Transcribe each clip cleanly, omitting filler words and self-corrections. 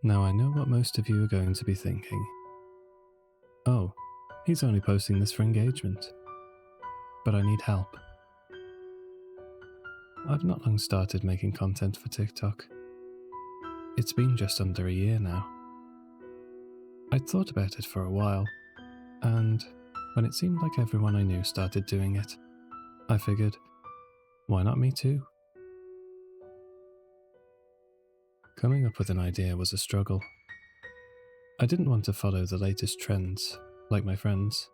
Now I know what most of you are going to be thinking. Oh, he's only posting this for engagement. But I need help. I've not long started making content for TikTok. It's been just under a year now. I'd thought about it for a while, and when it seemed like everyone I knew started doing it, I figured, why not me too? Coming up with an idea was a struggle. I didn't want to follow the latest trends, like my friends.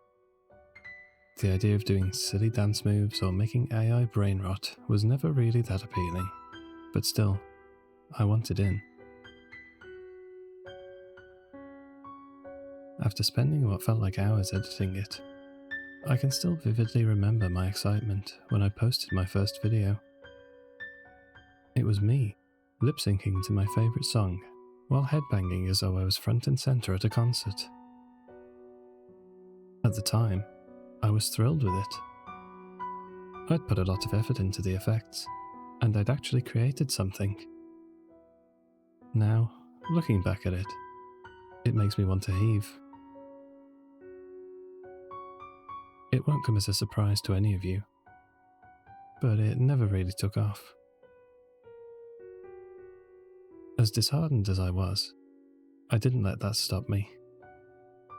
The idea of doing silly dance moves or making AI brain rot was never really that appealing, but still, I wanted in. After spending what felt like hours editing it, I can still vividly remember my excitement when I posted my first video. It was me, lip-syncing to my favourite song, while headbanging as though I was front and centre at a concert. At the time, I was thrilled with it. I'd put a lot of effort into the effects, and I'd actually created something. Now, looking back at it, it makes me want to heave. It won't come as a surprise to any of you, but it never really took off. As disheartened as I was, I didn't let that stop me.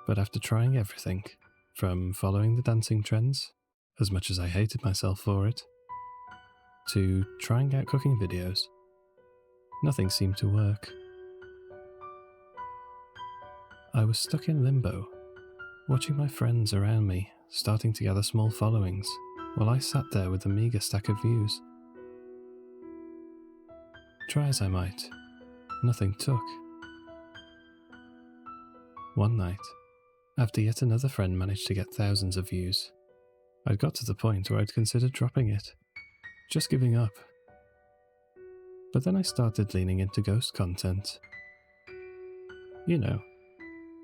But after trying everything, from following the dancing trends, as much as I hated myself for it, to trying out cooking videos, nothing seemed to work. I was stuck in limbo, watching my friends around me starting to gather small followings, while I sat there with a meagre stack of views. Try as I might, nothing took. One night, after yet another friend managed to get thousands of views, I'd got to the point where I'd considered dropping it, just giving up. But then I started leaning into ghost content. You know,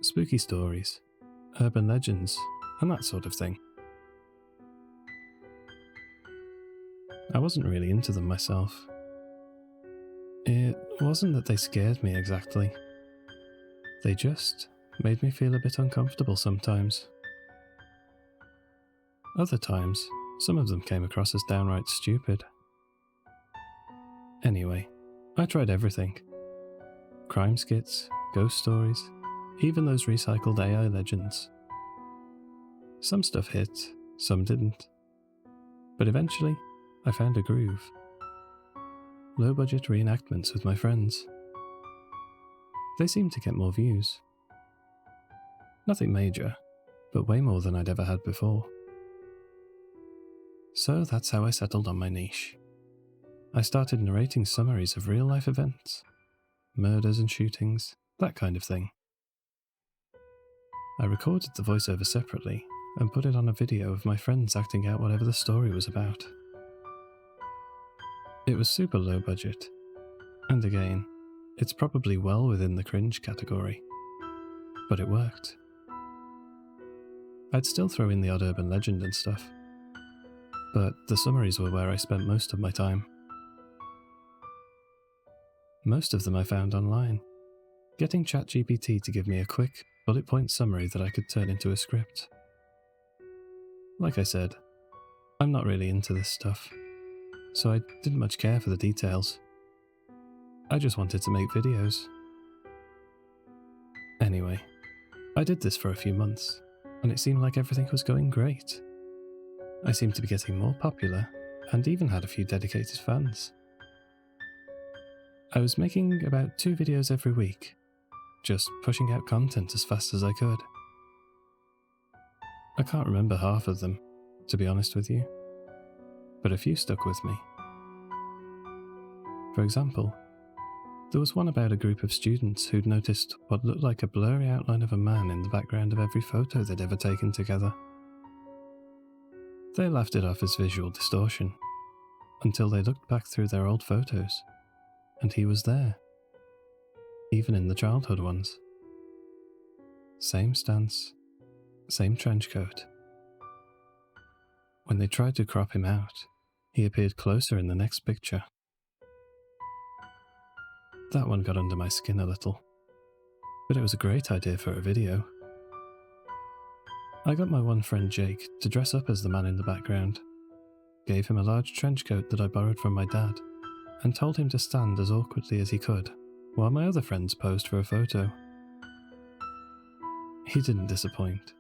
spooky stories, urban legends, and that sort of thing. I wasn't really into them myself. It wasn't that they scared me exactly. They just made me feel a bit uncomfortable sometimes. Other times, some of them came across as downright stupid. Anyway, I tried everything. Crime skits, ghost stories, even those recycled AI legends. Some stuff hit, some didn't. But eventually, I found a groove. Low-budget reenactments with my friends. They seemed to get more views. Nothing major, but way more than I'd ever had before. So that's how I settled on my niche. I started narrating summaries of real-life events, murders and shootings, that kind of thing. I recorded the voiceover separately and put it on a video of my friends acting out whatever the story was about. It was super low budget, and again, it's probably well within the cringe category, but it worked. I'd still throw in the odd urban legend and stuff, but the summaries were where I spent most of my time. Most of them I found online, getting ChatGPT to give me a quick, bullet point summary that I could turn into a script. Like I said, I'm not really into this stuff, so I didn't much care for the details. I just wanted to make videos. Anyway, I did this for a few months, and it seemed like everything was going great. I seemed to be getting more popular, and even had a few dedicated fans. I was making about 2 videos every week, just pushing out content as fast as I could. I can't remember half of them, to be honest with you, but a few stuck with me. For example, there was one about a group of students who'd noticed what looked like a blurry outline of a man in the background of every photo they'd ever taken together. They laughed it off as visual distortion, until they looked back through their old photos, and he was there, even in the childhood ones. Same stance, same trench coat. When they tried to crop him out, he appeared closer in the next picture. That one got under my skin a little, but it was a great idea for a video. I got my one friend Jake to dress up as the man in the background, gave him a large trench coat that I borrowed from my dad, and told him to stand as awkwardly as he could, while my other friends posed for a photo. He didn't disappoint,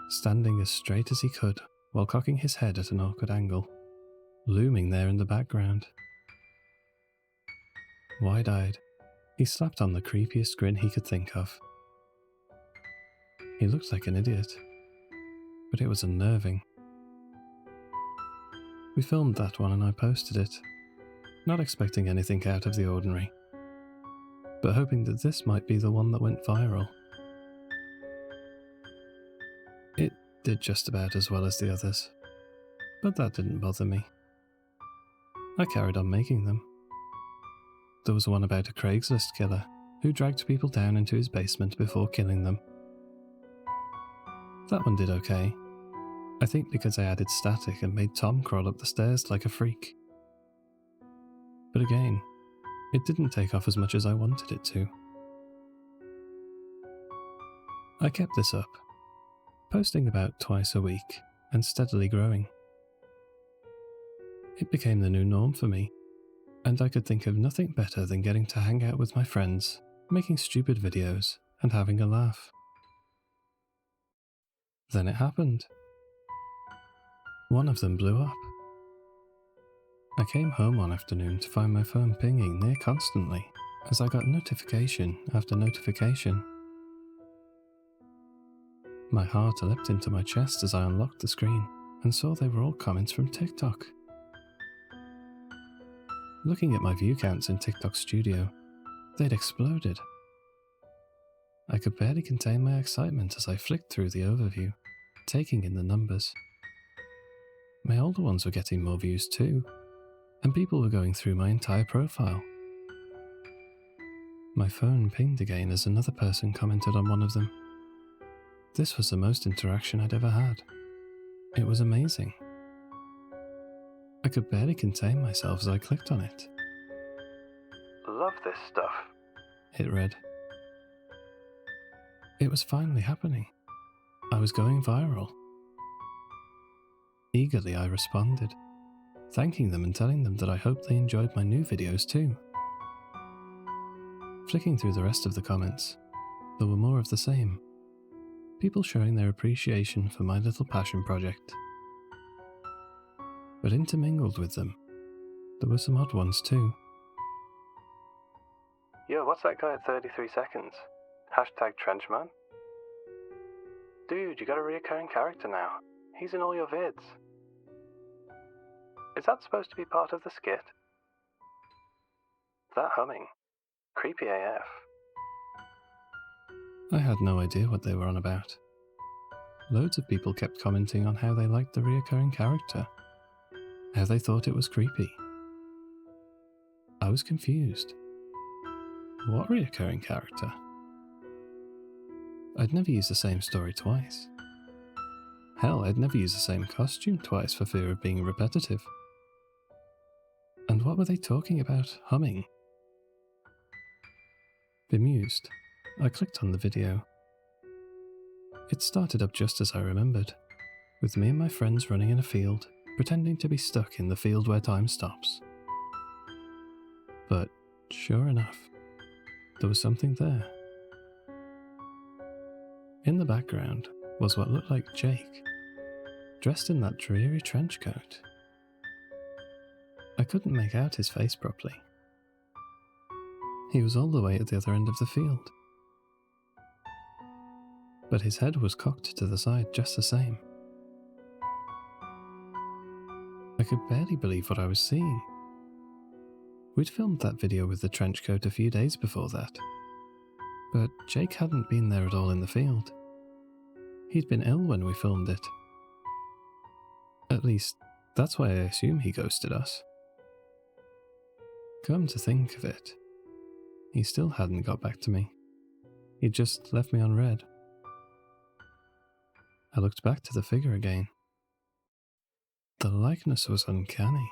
standing as straight as he could while cocking his head at an awkward angle, looming there in the background. Wide-eyed, he slapped on the creepiest grin he could think of. He looked like an idiot, but it was unnerving. We filmed that one and I posted it, not expecting anything out of the ordinary, but hoping that this might be the one that went viral. It did just about as well as the others, but that didn't bother me. I carried on making them. There was one about a Craigslist killer who dragged people down into his basement before killing them. That one did okay, I think because I added static and made Tom crawl up the stairs like a freak. But again, it didn't take off as much as I wanted it to. I kept this up, posting about twice a week and steadily growing. It became the new norm for me, and I could think of nothing better than getting to hang out with my friends, making stupid videos, and having a laugh. Then it happened. One of them blew up. I came home one afternoon to find my phone pinging near constantly as I got notification after notification. My heart leapt into my chest as I unlocked the screen and saw they were all comments from TikTok. Looking at my view counts in TikTok Studio, they'd exploded. I could barely contain my excitement as I flicked through the overview, taking in the numbers. My older ones were getting more views too, and people were going through my entire profile. My phone pinged again as another person commented on one of them. This was the most interaction I'd ever had. It was amazing. I could barely contain myself as I clicked on it. Love this stuff, it read. It was finally happening. I was going viral. Eagerly I responded, thanking them and telling them that I hoped they enjoyed my new videos too. Flicking through the rest of the comments, there were more of the same. People showing their appreciation for my little passion project. But intermingled with them, there were some odd ones too. Yo, what's that guy at 33 seconds? Hashtag Trenchman? Dude, you got a reoccurring character now. He's in all your vids. Is that supposed to be part of the skit? That humming. Creepy AF. I had no idea what they were on about. Loads of people kept commenting on how they liked the reoccurring character, how they thought it was creepy. I was confused. What reoccurring character? I'd never used the same story twice. Hell, I'd never used the same costume twice for fear of being repetitive. And what were they talking about humming? Bemused, I clicked on the video. It started up just as I remembered, with me and my friends running in a field, pretending to be stuck in the field where time stops. But, sure enough, there was something there. In the background was what looked like Jake, dressed in that dreary trench coat. I couldn't make out his face properly. He was all the way at the other end of the field. But his head was cocked to the side just the same. I could barely believe what I was seeing. We'd filmed that video with the trench coat a few days before that, but Jake hadn't been there at all in the field. He'd been ill when we filmed it. At least, that's why I assume he ghosted us. Come to think of it, he still hadn't got back to me. He'd just left me on read. I looked back to the figure again. The likeness was uncanny.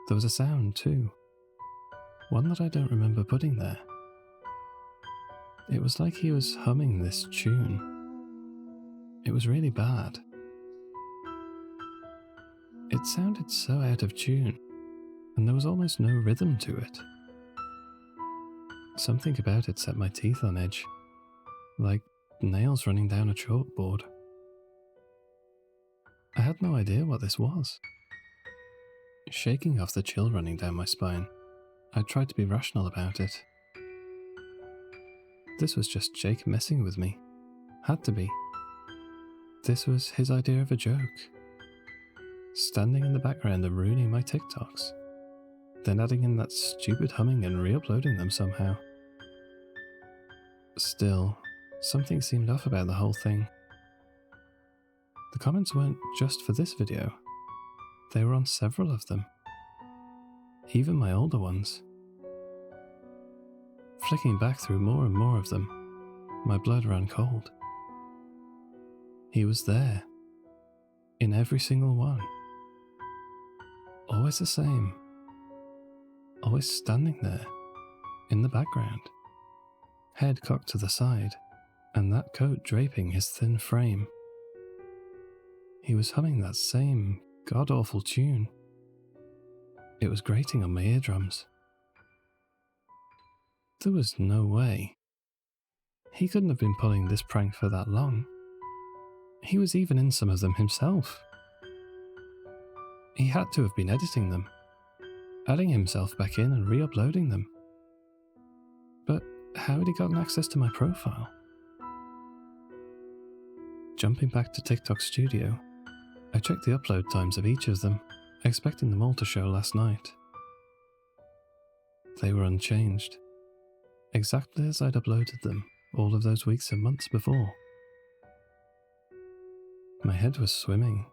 There was a sound too, one that I don't remember putting there. It was like he was humming this tune. It was really bad. It sounded so out of tune, and there was almost no rhythm to it. Something about it set my teeth on edge, like nails running down a chalkboard. I had no idea what this was. Shaking off the chill running down my spine, I tried to be rational about it. This was just Jake messing with me. Had to be. This was his idea of a joke. Standing in the background and ruining my TikToks. Then adding in that stupid humming and re-uploading them somehow. Still, something seemed off about the whole thing. The comments weren't just for this video. They were on several of them. Even my older ones. Flicking back through more and more of them, my blood ran cold. He was there. In every single one. Always the same. Always standing there. In the background. Head cocked to the side, and that coat draping his thin frame. He was humming that same god-awful tune. It was grating on my eardrums. There was no way. He couldn't have been pulling this prank for that long. He was even in some of them himself. He had to have been editing them, adding himself back in and re-uploading them. But how had he gotten access to my profile? Jumping back to TikTok Studio, I checked the upload times of each of them, expecting them all to show last night. They were unchanged, exactly as I'd uploaded them all of those weeks and months before. My head was swimming.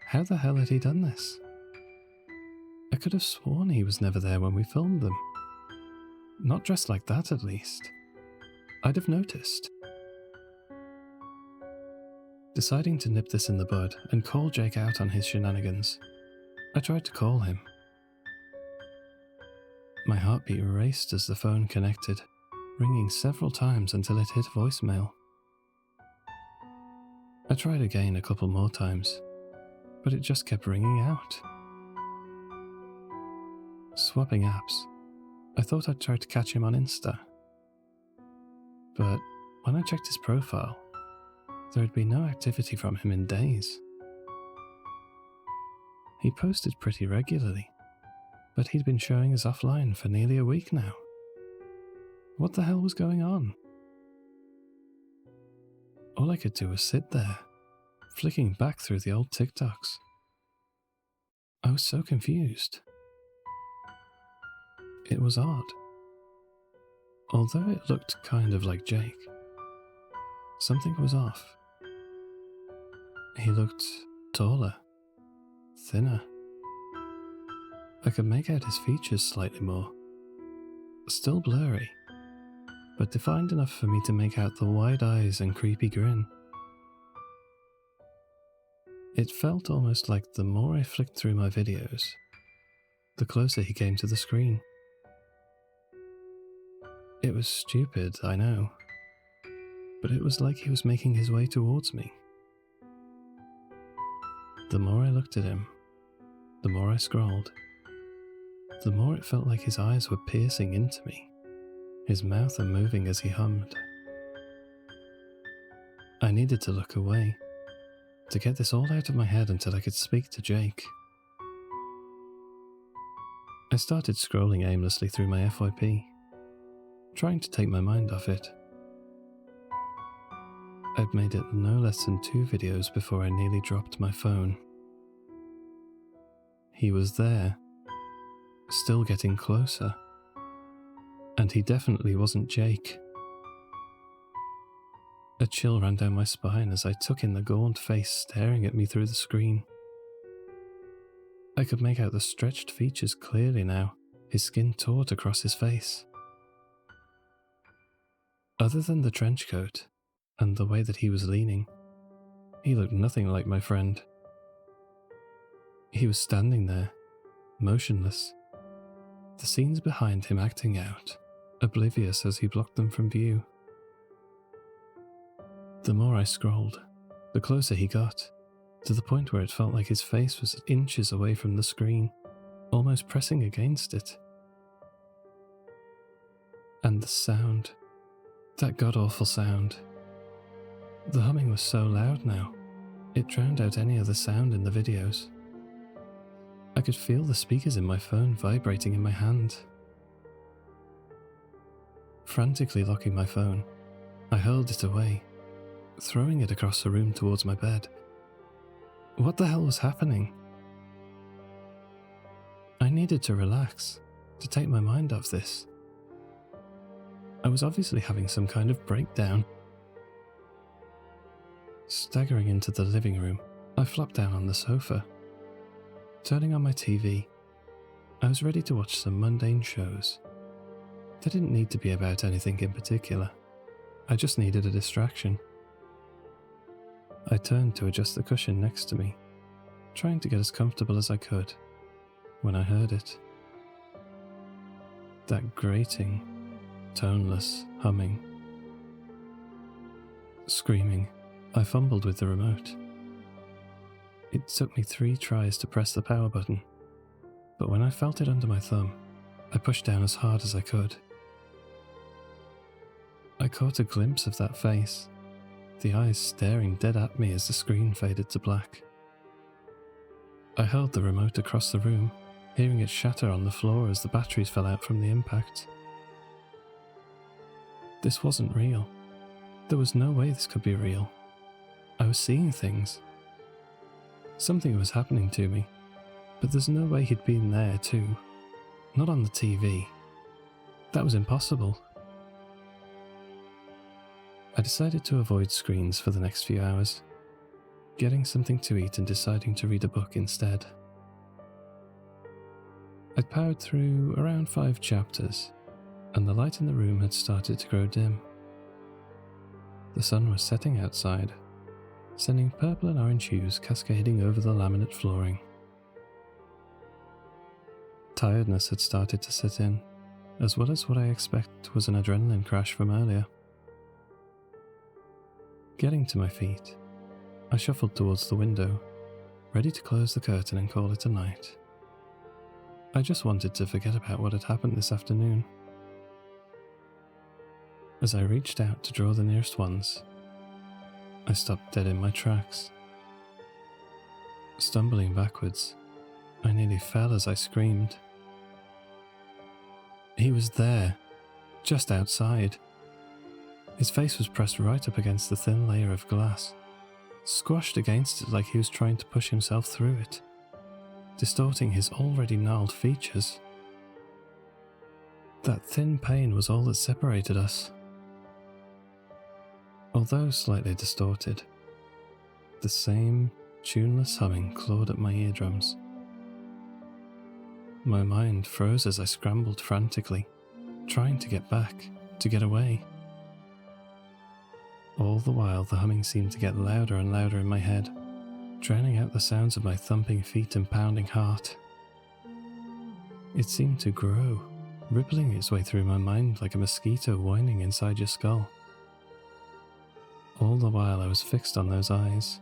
How the hell had he done this? I could have sworn he was never there when we filmed them. Not dressed like that, at least. I'd have noticed. Deciding to nip this in the bud and call Jake out on his shenanigans, I tried to call him. My heartbeat raced as the phone connected, ringing several times until it hit voicemail. I tried again a couple more times, but it just kept ringing out. Swapping apps, I thought I'd try to catch him on Insta. But when I checked his profile, there had been no activity from him in days. He posted pretty regularly, but he'd been showing us offline for nearly a week now. What the hell was going on? All I could do was sit there, flicking back through the old TikToks. I was so confused. It was odd. Although it looked kind of like Jake, something was off. He looked taller, thinner. I could make out his features slightly more. Still blurry, but defined enough for me to make out the wide eyes and creepy grin. It felt almost like the more I flicked through my videos, the closer he came to the screen. It was stupid, I know, but it was like he was making his way towards me. The more I looked at him, the more I scrolled, the more it felt like his eyes were piercing into me, his mouth unmoving as he hummed. I needed to look away, to get this all out of my head until I could speak to Jake. I started scrolling aimlessly through my FYP, trying to take my mind off it. I'd made it no less than 2 videos before I nearly dropped my phone. He was there, still getting closer, and he definitely wasn't Jake. A chill ran down my spine as I took in the gaunt face staring at me through the screen. I could make out the stretched features clearly now, his skin taut across his face. Other than the trench coat, and the way that he was leaning, he looked nothing like my friend. He was standing there, motionless, the scenes behind him acting out, oblivious as he blocked them from view. The more I scrolled, the closer he got, to the point where it felt like his face was inches away from the screen, almost pressing against it. And the sound, that god-awful sound. The humming was so loud now, it drowned out any other sound in the videos. I could feel the speakers in my phone vibrating in my hand. Frantically locking my phone, I hurled it away, throwing it across the room towards my bed. What the hell was happening? I needed to relax, to take my mind off this. I was obviously having some kind of breakdown. Staggering into the living room, I flopped down on the sofa. Turning on my TV, I was ready to watch some mundane shows. They didn't need to be about anything in particular. I just needed a distraction. I turned to adjust the cushion next to me, trying to get as comfortable as I could, when I heard it. That grating, toneless humming. Screaming, I fumbled with the remote. It took me 3 tries to press the power button, but when I felt it under my thumb, I pushed down as hard as I could. I caught a glimpse of that face, the eyes staring dead at me as the screen faded to black. I hurled the remote across the room, hearing it shatter on the floor as the batteries fell out from the impact. This wasn't real. There was no way this could be real. I was seeing things. Something was happening to me, but there's no way he'd been there too. Not on the TV. That was impossible. I decided to avoid screens for the next few hours, getting something to eat and deciding to read a book instead. I'd powered through around 5 chapters, and the light in the room had started to grow dim. The sun was setting outside, sending purple and orange hues cascading over the laminate flooring. Tiredness had started to set in, as well as what I expect was an adrenaline crash from earlier. Getting to my feet, I shuffled towards the window, ready to close the curtain and call it a night. I just wanted to forget about what had happened this afternoon. As I reached out to draw the nearest ones, I stopped dead in my tracks. Stumbling backwards, I nearly fell as I screamed. He was there, just outside. His face was pressed right up against the thin layer of glass, squashed against it like he was trying to push himself through it, distorting his already gnarled features. That thin pane was all that separated us. Although slightly distorted, the same tuneless humming clawed at my eardrums. My mind froze as I scrambled frantically, trying to get back, to get away. All the while the humming seemed to get louder and louder in my head, drowning out the sounds of my thumping feet and pounding heart. It seemed to grow, rippling its way through my mind like a mosquito whining inside your skull. All the while I was fixed on those eyes.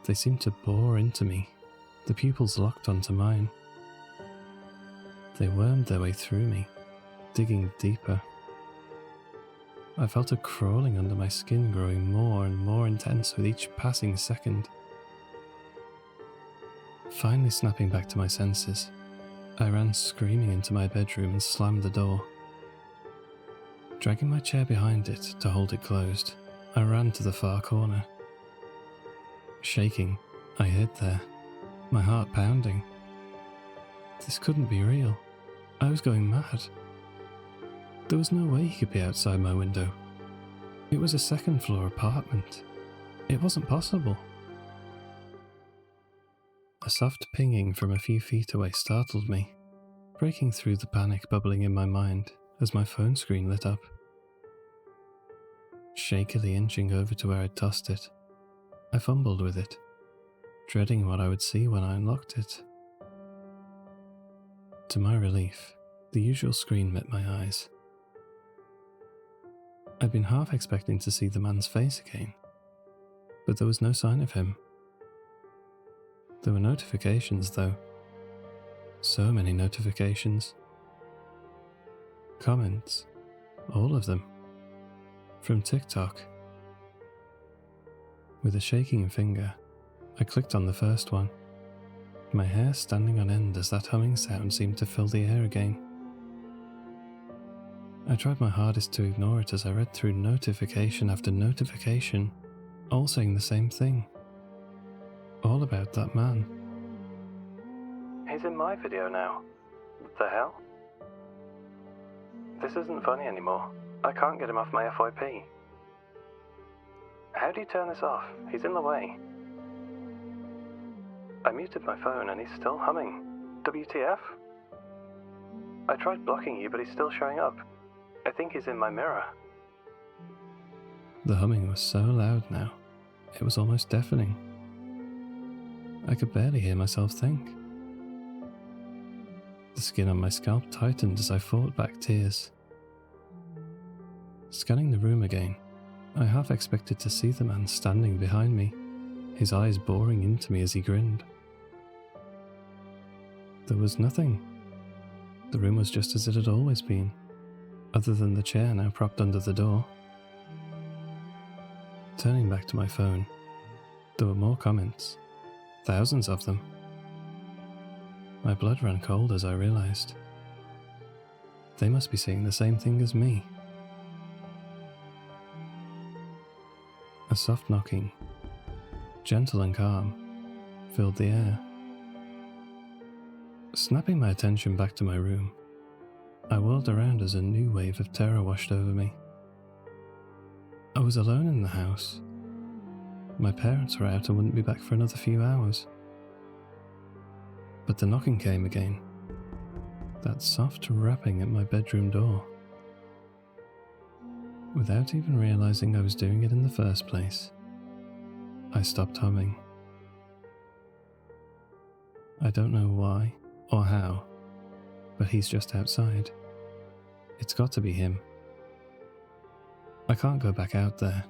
They seemed to bore into me, the pupils locked onto mine. They wormed their way through me, digging deeper. I felt a crawling under my skin growing more and more intense with each passing second. Finally snapping back to my senses, I ran screaming into my bedroom and slammed the door. Dragging my chair behind it to hold it closed, I ran to the far corner. Shaking, I hid there, my heart pounding. This couldn't be real. I was going mad. There was no way he could be outside my window. It was a second-floor apartment. It wasn't possible. A soft pinging from a few feet away startled me, breaking through the panic bubbling in my mind as my phone screen lit up. Shakily inching over to where I'd tossed it, I fumbled with it, dreading what I would see when I unlocked it. To my relief, the usual screen met my eyes. I'd been half expecting to see the man's face again, but there was no sign of him. There were notifications though. So many notifications. Comments. All of them. From TikTok. With a shaking finger, I clicked on the first one, my hair standing on end as that humming sound seemed to fill the air again. I tried my hardest to ignore it as I read through notification after notification, all saying the same thing. All about that man. He's in my video now. What the hell? This isn't funny anymore. I can't get him off my FYP. How do you turn this off? He's in the way. I muted my phone and he's still humming. WTF? I tried blocking you, but he's still showing up. I think he's in my mirror. The humming was so loud now, it was almost deafening. I could barely hear myself think. The skin on my scalp tightened as I fought back tears. Scanning the room again, I half expected to see the man standing behind me, his eyes boring into me as he grinned. There was nothing. The room was just as it had always been, other than the chair now propped under the door. Turning back to my phone, there were more comments, thousands of them. My blood ran cold as I realized. They must be seeing the same thing as me. A soft knocking, gentle and calm, filled the air. Snapping my attention back to my room, I whirled around as a new wave of terror washed over me. I was alone in the house. My parents were out and wouldn't be back for another few hours. But the knocking came again, that soft rapping at my bedroom door. Without even realizing I was doing it in the first place, I stopped humming. I don't know why or how, but he's just outside. It's got to be him. I can't go back out there.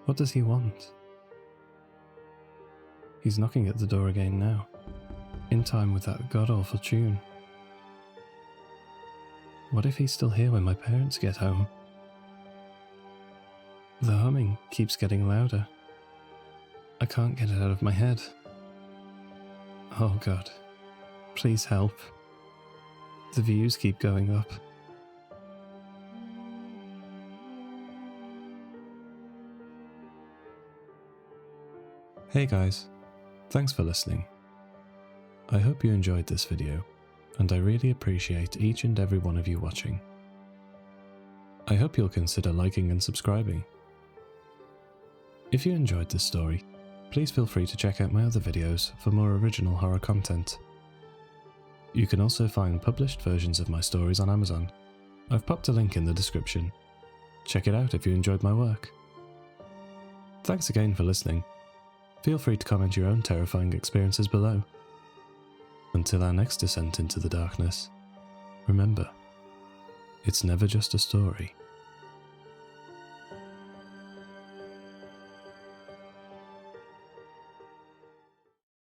What does he want? He's knocking at the door again now, in time with that god-awful tune. What if he's still here when my parents get home? The humming keeps getting louder. I can't get it out of my head. Oh God, please help. The views keep going up. Hey guys, thanks for listening. I hope you enjoyed this video, and I really appreciate each and every one of you watching. I hope you'll consider liking and subscribing. If you enjoyed this story, please feel free to check out my other videos for more original horror content. You can also find published versions of my stories on Amazon. I've popped a link in the description. Check it out if you enjoyed my work. Thanks again for listening. Feel free to comment your own terrifying experiences below. Until our next descent into the darkness, remember, it's never just a story.